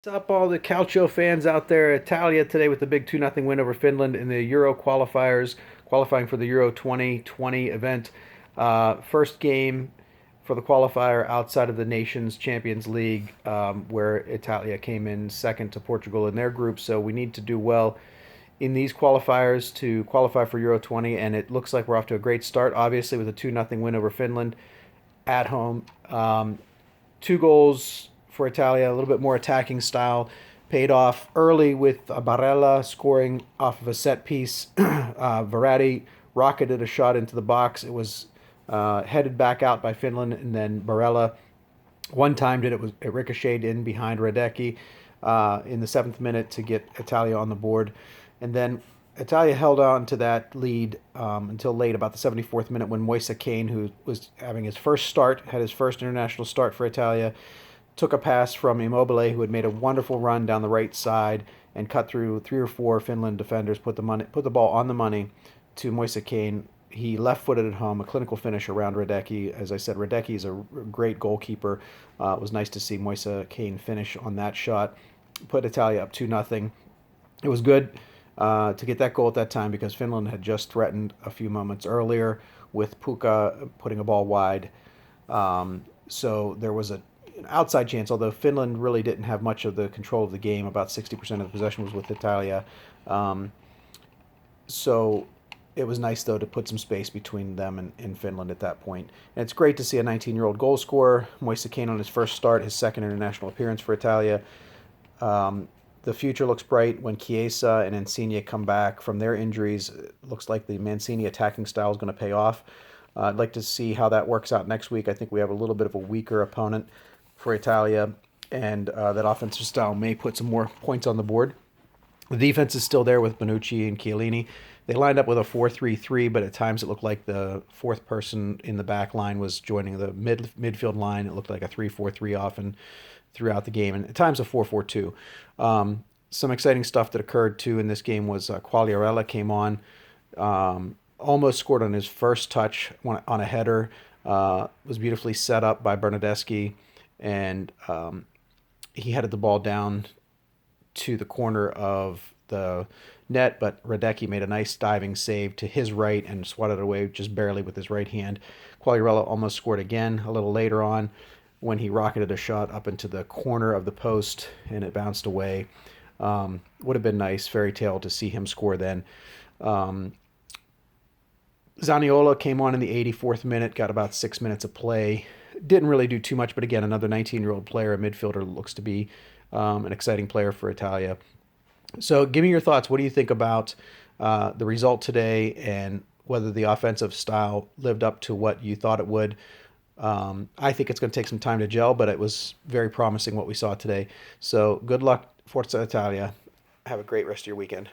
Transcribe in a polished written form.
What's up, all the Calcio fans out there? Italia today with the big 2-0 win over Finland in the Euro qualifiers, qualifying for the Euro 2020 event. First game for the qualifier outside of the Nations Champions League, where Italia came in second to Portugal in their group. So we need to do well in these qualifiers to qualify for Euro 20, and it looks like we're off to a great start, obviously, with a 2-0 win over Finland at home. Two goals for Italia, a little bit more attacking style, paid off early with Barella scoring off of a set piece. Verratti rocketed a shot into the box. It was headed back out by Finland, and then Barella one time did it ricocheted in behind Radecki in the 7th minute to get Italia on the board, and then Italia held on to that lead until late, about the 74th minute, when Moise Kean, who was having his first start, had his first international start for Italia, took a pass from Immobile, who had made a wonderful run down the right side and cut through 3 or 4 Finland defenders, put the ball on the money to Moise Kean. He left-footed at home, a clinical finish around Radecki. As I said, Radecki is a great goalkeeper. It was nice to see Moise Kean finish on that shot, put Italia up 2-0. It was good to get that goal at that time because Finland had just threatened a few moments earlier with Puka putting a ball wide. So there was an outside chance, although Finland really didn't have much of the control of the game. About 60% of the possession was with Italia. So it was nice, though, to put some space between them and Finland at that point. And it's great to see a 19-year-old goal scorer, Moise Kean, on his first start, his second international appearance for Italia. The future looks bright when Chiesa and Mancini come back from their injuries. It looks like the Mancini attacking style is going to pay off. I'd like to see how that works out next week. I think we have a little bit of a weaker opponent for Italia, and that offensive style may put some more points on the board. The defense is still there with Bonucci and Chiellini. They lined up with a 4-3-3, but at times it looked like the fourth person in the back line was joining the midfield line. It looked like a 3-4-3 often throughout the game, and at times a 4-4-2. Some exciting stuff that occurred, too, in this game was Quagliarella came on, almost scored on his first touch on a header, was beautifully set up by Bernardeschi, and he headed the ball down to the corner of the net, but Radecki made a nice diving save to his right and swatted it away just barely with his right hand. Quagliarella almost scored again a little later on when he rocketed a shot up into the corner of the post and it bounced away. Would have been nice, fairy tale, to see him score then. Zaniolo came on in the 84th minute, got about 6 minutes of play. Didn't really do too much, but again, another 19-year-old player, a midfielder, looks to be an exciting player for Italia. So give me your thoughts. What do you think about the result today and whether the offensive style lived up to what you thought it would? I think it's going to take some time to gel, but it was very promising what we saw today. So good luck, Forza Italia. Have a great rest of your weekend.